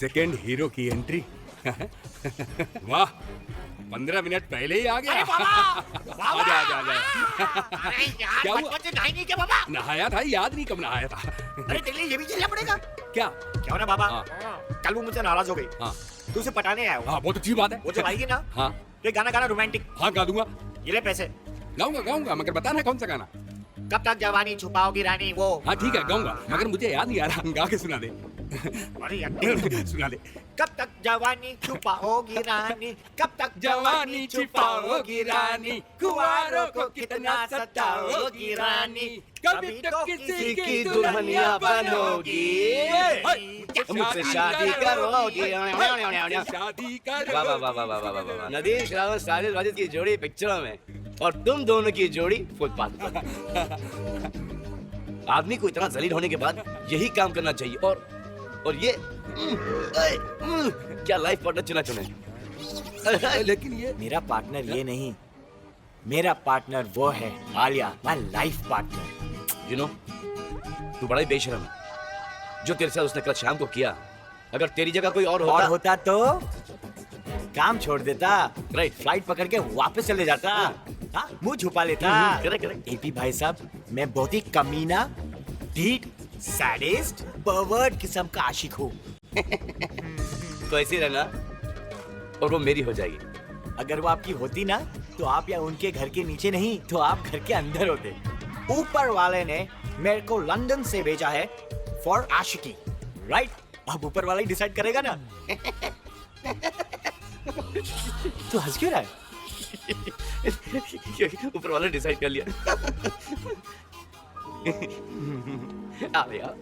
Second hero की entry. वाह, 15 minute पहले ही आ गया। आजा आजा आजा। अरे यार, क्या हुआ? बचपन से नहाई नहीं क्या बाबा? नहाया था, याद नहीं कब नहाया था। अरे तेरे लिए ये भी झेलना पड़ेगा। क्या? क्या हो ना बाबा? हाँ। कल वो मुझसे नाराज हो गई। हाँ तू उसे पटाने आया हो। हाँ, बहुत अच्छी बात है। वो जब आएगी ना, हाँ तो एक गाना गाना रोमांटिक। हाँ, गा दूंगा। ये ले पैसे। गाऊंगा गाऊंगा, मगर बताना कौन सा गाना। कब तक जवानी छुपाओगी रानी वो। हाँ ठीक है, गाऊंगा, मगर मुझे याद नहीं आ रहा। गा के सुना दे। अरे यार, सुना दे। कब तक जवानी छुपाओगी रानी, कब तक जवानी छुपाओगी रानी, कुंवारों को कितना सताओगी रानी, कभी तो किसी की दुल्हनिया बनोगी, मुझसे शादी करोगी। शादी कर। वाह वाह वाह वाह वाह वाह वाह। नदीम श्रावण साजिद वाजिद की जोड़ी पिक्चरों में और तुम दोनों की जोड़ी फुटपाथ पर। आदमी को इतना जलील होने के बाद यही काम करना चाहिए। और ये क्या लाइफ पार्टनर चुना चुने। लेकिन ये मेरा पार्टनर ये नहीं, मेरा पार्टनर वो है Alia, my life partner. You know, तू बड़ा ही बेशरम है। जो तेरे साथ उसने कल शाम को किया, अगर तेरी जगह कोई और होता तो काम छोड़ देता, राइट, फ्लाइट पकड़ के वापस चले जाता, हाँ, मुंह छुपा लेता। Correct correct. एपी भाई साहब, मैं बहुत ही कमीना, ढीठ, सैडिस्ट, परवर्ट किस्म का आशिक हूँ। तो ऐसे ही रहना और वो मेरी हो जाएगी। अगर वो आपकी होती ना, तो आप या उनके घर के नीचे नहीं, तो आप घर के अंदर होते। ऊपर वाले ने मेरे को लंदन से भेजा है फॉर आशिकी, राइट? अब ऊपर वाला ही डिसाइड करेगा ना। तो हंस क्यों रहा है? ऊपर वाले डिसाइड कर लिया।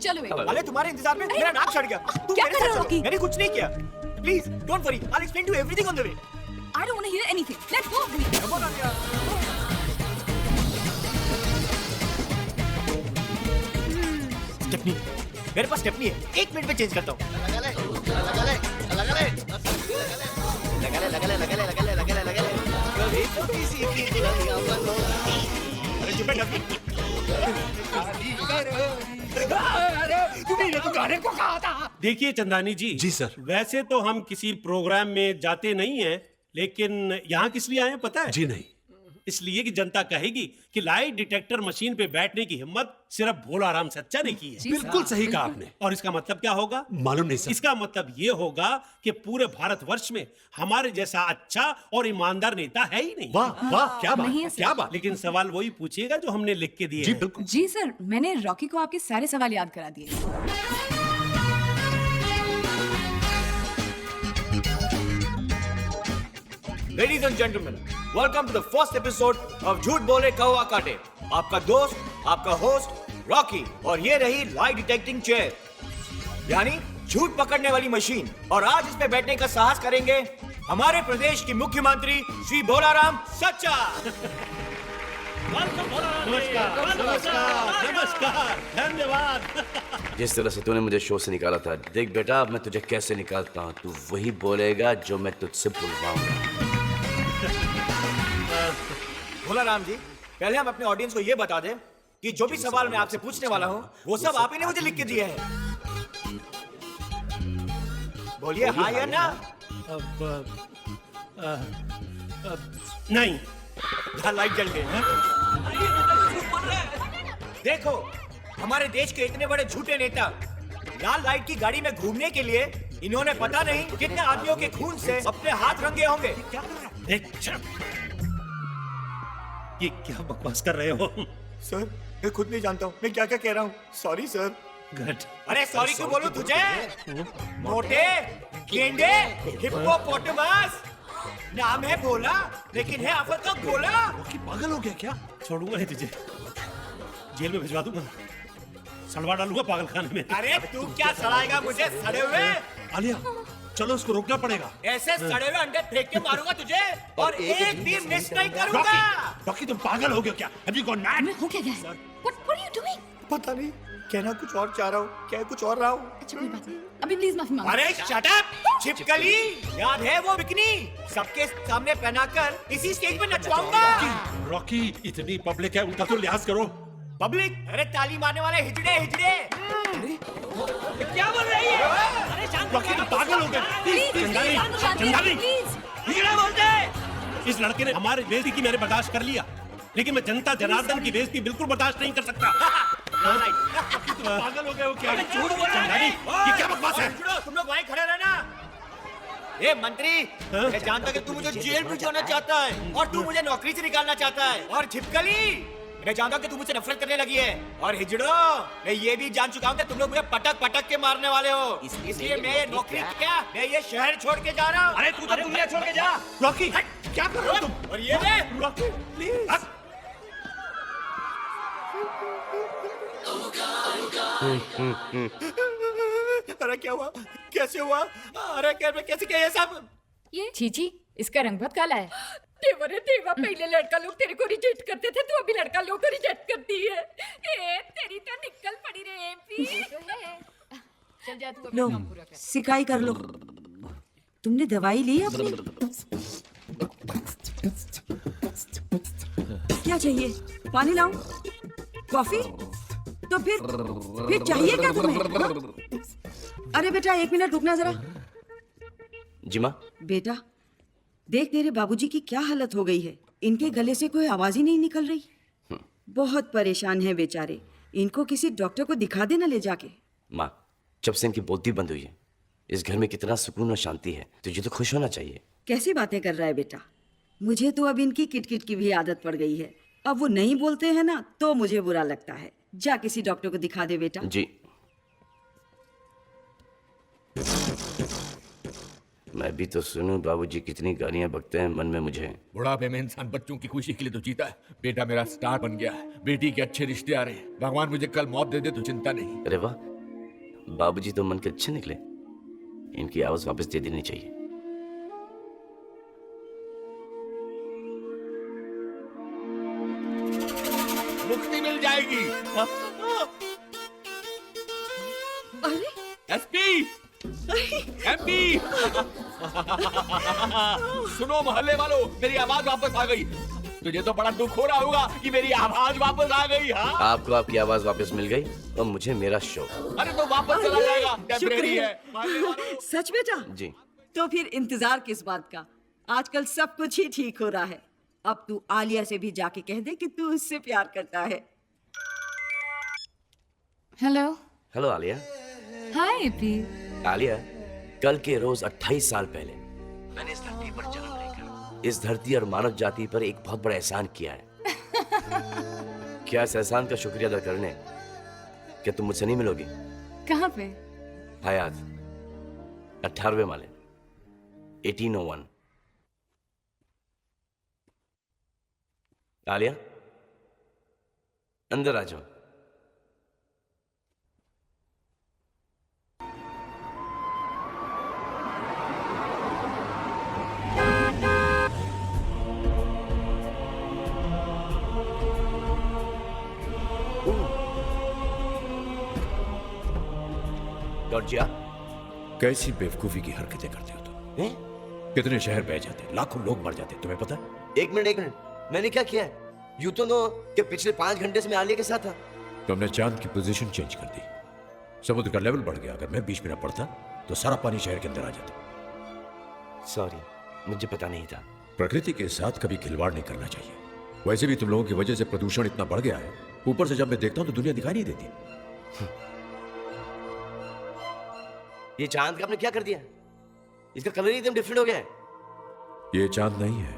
चलो बेटा। अरे तुम्हारे इंतजार में मेरा नाक चढ़ गया। तुम क्या मेरे कर रहे साथ हो, चलो। रॉकी? मैंने कुछ नहीं किया। Please don't worry, I will explain to everything on the way. I don't want to hear anything. Let's go. Come on, Alia. Stepney, मेरे पास स्टेपनी है। 1 मिनट में चेंज करता हूँ। कभी तो किसी की दुल्हनिया बनोगी। अरे चुप है डफनी। तुम्ही ने तो गाने को कहा था। देखिए चंदानी जी। जी सर। वैसे तो हम किसी प्रोग्राम में जाते नहीं हैं, लेकिन यहाँ किस लिए आए हैं पता है? जी नहीं। इसलिए कि जनता कहेगी कि लाई डिटेक्टर मशीन पे बैठने की हिम्मत सिर्फ भोला राम सच्चा ने की है। बिल्कुल सही कहा आपने। और इसका मतलब क्या होगा? मालूम नहीं सर। इसका मतलब ये होगा कि पूरे भारतवर्ष में हमारे जैसा अच्छा और ईमानदार नेता है ही नहीं। वाह वाह, क्या बात नहीं है, है सर। क्या बात। लेकिन सवाल वही पूछिएगा जो हमने लिख के दिए जी हैं। बिल्कुल। जी सर, मैंने रॉकी को आपके सारे सवाल याद करा दिए। Ladies and gentlemen, welcome to the first episode of झूठ बोले कौवा काटे। आपका दोस्त, आपका होस्ट रॉकी, और ये रही लाई डिटेक्टिंग चेयर, यानी झूठ पकड़ने वाली मशीन। और आज इस पे बैठने का साहस करेंगे हमारे प्रदेश की मुख्यमंत्री श्री भोलाराम सच्चा। नमस्कार नमस्कार नमस्कार, धन्यवाद। जिस तरह से तूने मुझे शो से निकाला था, देख बेटा अब मैं तुझे कैसे निकालता हूँ। तू वही बोलेगा जो मैं तुझसे बुलवाऊंगा। भोलाराम जी, पहले हम अपने ऑडियंस को ये बता दें कि जो भी सवाल मैं आपसे पूछने वाला हूँ, वो सब आप ही ने मुझे लिख के दिए हैं। बोलिए हाँ या ना। नहीं। लाइट जल गई है। देखो, हमारे देश के इतने बड़े झूठे नेता लाल लाइट की गाड़ी में घूमने के लिए इन्होंने पता नहीं कितने आदमियों के खून से अपने हाथ रंगे होंगे। देख, ये क्या बकवास कर रहे हो? सर, मैं खुद नहीं जानता हूँ मैं क्या क्या कह रहा हूँ। Sorry sir. गुड। अरे सॉरी क्यों बोलूं तुझे? मोटे, गेंडे, हिप्पोपोटामस, नाम है भोला, लेकिन है आफत का गोला। कि पागल हो गया क्या? छोड़ूंगा नहीं तुझे, जेल में भिजवा दूंगा, सड़वा डालूंगा पागल खाने में। अरे तू क्या सड़ाएगा मुझे सड़े हुए? आलिया, चलो उसको रोकना पड़ेगा। ऐसे सड़े हुए अंडे फेंक के मारूंगा तुझे और एक भी मिस नहीं करूंगा। रॉकी तुम पागल हो गया क्या? Have you gone mad? मैं हो क्या गया? What are you doing? पता नहीं, कहना कुछ और चाह रहा हूँ, क्या कुछ और रहा हूँ। अच्छा कोई बात नहीं, अभी प्लीज माफी मांगो। अरे शट अप, छिपकली, याद है वो बिकनी? सबके सामने पहनाकर इसी स्टेज पे नचवाऊंगा। रॉकी, इतनी पब्लिक है, उनका तो लिहाज करो। पब्लिक? अरे ताली मारने वाले हिजड़े हिजड़े। क्या बोल रही है? अरे शांत रॉकी तुम पागल हो गए? चंदानी, प्लीज। इस लड़के ने हमारी बेइज्जती की मैंने बर्दाश्त कर लिया, लेकिन मैं जनता जनार्दन की बेइज्जती बिल्कुल बर्दाश्त नहीं कर सकता। पागल हो गए हो क्या? चंदानी, ये क्या बकवास है? तुम लोग वहीं खड़े रहना। ए मंत्री, मैं जानता कि तू मुझे जेल में जाना चाहता है और तू मुझे नौकरी से निकालना चाहता है। और छिपकली, मैं जानता कि तू मुझसे नफरत करने लगी है। और हिजड़ो, मैं ये भी जान चुका हूँ कि तुम लोग मुझे पटक पटक के मारने वाले हो। इसलिए मैं ये नौकरी क्या, मैं ये शहर छोड़ के जा रहा हूँ। अरे तू तो दुनिया छोड़ के जा। रॉकी क्या कर रहे हो तुम? और ये ले। Rocky please. अरे क्या हुआ, कैसे हुआ? अरे कैसे क्या ये सब? ये चीची, इसका रंग बहुत काला है। देवा रे देवा, पहले लड़का लोग तेरे को रिजेक्ट करते थे, तो अभी लड़का लोग को रिजेक्ट करती है। ए, तेरी तो निकल पड़ी रे एमपी। चल जा तू अपना लो काम पूरा कर। सिकाई कर लो। तुमने दवाई ली अपनी? क्या चाहिए? पानी लाऊं? कॉफी? तो फिर चाहिए क्या तुम्हें? हाँ? अरे बेटा 1 मिनट रुकना जरा। जी माँ। बेटा देख तेरे बाबूजी की क्या हालत हो गई है। इनके गले से कोई आवाज ही नहीं निकल रही। बहुत परेशान है बेचारे। इनको किसी डॉक्टर को दिखा देना ले जाके। माँ, जब से इनकी बोलती बंद हुई है, इस घर में कितना सुकून और शांति है। तुझे तो खुश होना चाहिए। कैसी बातें कर रहा है बेटा? मुझे तो अब इनकी किटकिट की भी आदत पड़ गई है। अब वो नहीं बोलते हैं ना तो मुझे बुरा लगता है। जा किसी डॉक्टर को दिखा दे बेटा। जी। मैं भी तो सुनूं बाबूजी कितनी गालियां बकते हैं मन में मुझे। बुढ़ापे में इंसान बच्चों की खुशी के लिए तो जीता है। बेटा मेरा स्टार बन गया है, बेटी के अच्छे रिश्ते आ रहे हैं। भगवान मुझे कल मौत दे दे तो चिंता नहीं। अरे वाह, बाबूजी तो मन के अच्छे निकले। इनकी आवाज वापस दे देनी चाहिए। मुक्ति मिल जाएगी। अरे एसपी, एमपी, सुनो मोहल्ले वालों, मेरी आवाज वापस आ गई। तुझे तो बड़ा दुख हो रहा होगा कि मेरी आवाज वापस आ गई। हाँ, आपको आपकी आवाज वापस मिल गई और मुझे मेरा शो। अरे तो वापस चला जाएगा। टेम्परेरी है। सच बेटा? जी। तो फिर इंतजार किस बात का? आजकल सब कुछ ही ठीक हो रहा है। अब तू आलिया से भी जाके कह दे कि तू उससे प्यार करता है। हेलो। हेलो आलिया। हाय एपी। आलिया, कल के रोज 28 साल पहले मैंने इस धरती पर जन्म लेकर इस धरती और मानव जाति पर एक बहुत बड़ा एहसान किया है। क्या इस एहसान का शुक्रिया अदा करने क्या तुम मुझसे नहीं मिलोगी? कहाँ पे? हयात 18वें माले 1801। आलिया, अंदर आ जाओ। जॉर्जिया, कैसी बेवकूफी की हरकतें करते हो तुम? हैं? कितने शहर बह जाते, लाखों लोग मर जाते, तुम्हें पता है? एक मिनट, मैंने क्या किया है? यूं तो नो कि पिछले 5 घंटे से मैं आलिया के साथ था। तुमने चांद की पोजीशन चेंज कर दी। समुद्र का लेवल बढ़ गया। अगर मैं बीच में न पड़ता तो सारा पानी शहर के अंदर आ जाता। सॉरी, मुझे पता नहीं था। प्रकृति के साथ कभी खिलवाड़ नहीं करना चाहिए। वैसे भी तुम लोगों की वजह से प्रदूषण इतना बढ़ गया है, ऊपर से जब मैं देखता हूं तो दुनिया दिखाई नहीं देती। ये चांद का आपने क्या कर दिया? इसका कलर ही एकदम डिफरेंट हो गया है। ये चांद नहीं है,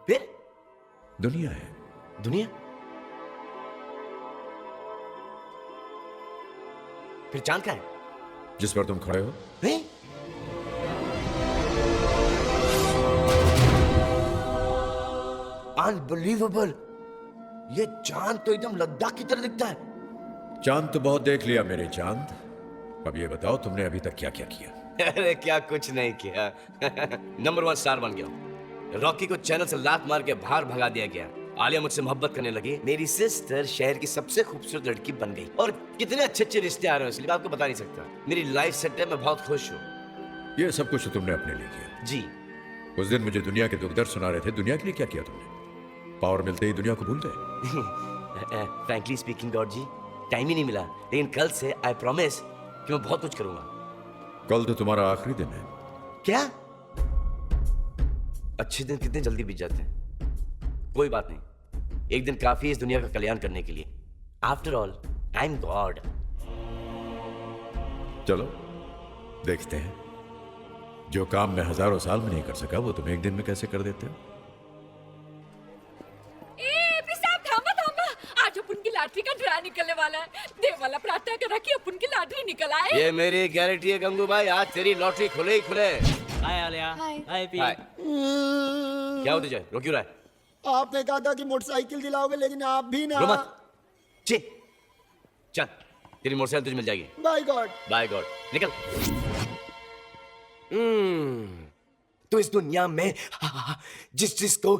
फिर दुनिया है। दुनिया? फिर चांद का है जिस पर तुम खड़े हो। हैं? अनबिलीवेबल! ये चांद तो एकदम लद्दाख की तरह दिखता है। चांद तो बहुत देख लिया मेरे चांद। अब ये बताओ तुमने अभी तक क्या क्या किया? अरे क्या कुछ नहीं किया। नंबर 1 स्टार बन गया। रॉकी को चैनल से लात मार के बाहर भगा दिया गया। आलिया मुझसे मोहब्बत करने लगी। मेरी सिस्टर शहर की सबसे खूबसूरत लड़की बन गई। और कितने अच्छे अच्छे रिश्ते आ रहे हैं, इसलिए मैं आपको बता नहीं सकता। मेरी लाइफ सेट है, मैं बहुत खुश हूँ। ये सब कुछ तो तुमने अपने लिए किया। जी। उस दिन मुझे दुनिया के दुख दर्द सुना रहे थे। दुनिया के लिए क्या किया तुमने? पावर मिलते ही दुनिया को भूल गए। फ्रैंकली स्पीकिंग गॉड जी, टाइम ही नहीं मिला। लेकिन कल से आई प्रॉमिस कि मैं बहुत कुछ करूंगा। कल तो तुम्हारा आखिरी दिन है। क्या? अच्छे दिन कितने जल्दी बीत जाते हैं। कोई बात नहीं, एक दिन काफी है इस दुनिया का कल्याण करने के लिए। After all I am God. चलो देखते हैं, जो काम मैं हजारों साल में नहीं कर सका वो तुम एक दिन में कैसे कर देते हो। आज अपन की लॉटरी का ड्रा निकलने वाला है। देव वाला प्रार्थना करा कि अपन की लॉटरी निकल आए। ये मेरी गारंटी है गंगू भाई, आज तेरी लॉटरी खुले ही खुले। हाय आलिया। हाय पी। हाय। क्या होता है, रो क्यों रहा है? आपने कहा था कि मोटरसाइकिल दिलाओगे, लेकिन आप भी ना। रो मत। चल तेरी मोटरसाइकिल तुझे मिल जाएगी। Bye God. बाय गॉड, निकल। तो इस दुनिया में जिस जिसको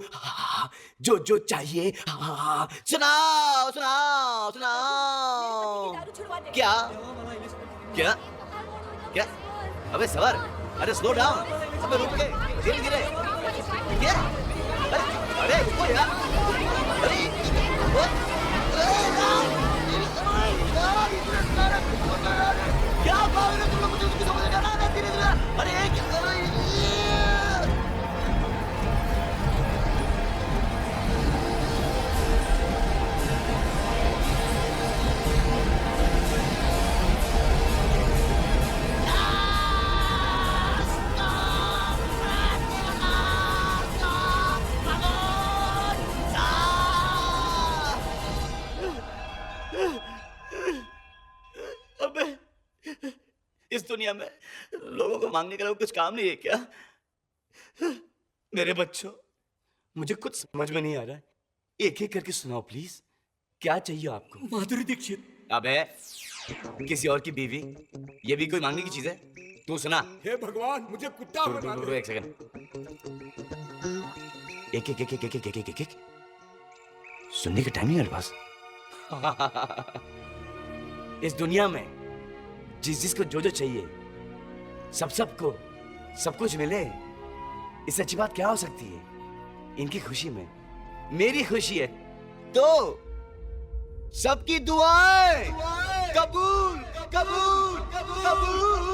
जो जो चाहिए सुनाओ सुनाओ सुनाओ। क्या क्या क्या? अबे सवर, अरे स्लो डाउन, अबे रुक के, धीरे धीरे। क्या? अरे रुको यार, अरे क्या बात है, तुम लोग मुझे उसकी समझ नहीं आ रहा। धीरे धीरे, अरे क्या कर रही है? इस दुनिया में लोगों को मांगने के लिए कुछ काम नहीं है क्या? मेरे बच्चों, मुझे कुछ समझ में नहीं आ रहा है। एक एक करके सुनाओ प्लीज, क्या चाहिए आपको? माधुरी दीक्षित। अबे किसी और की बीवी, ये भी कोई मांगने की चीज है? तू सुना। हे भगवान, मुझे कुत्ता बना दे। एक सेकंड। एक एक एक एक एक एक एक एक एक सुनने का टाइम नहीं है मेरे पास। इस दुनिया में जिस जिसको जो जो चाहिए, सबको सब कुछ मिले, इससे अच्छी बात क्या हो सकती है? इनकी खुशी में मेरी खुशी है, तो सबकी दुआएं कबूल कबूल कबूल।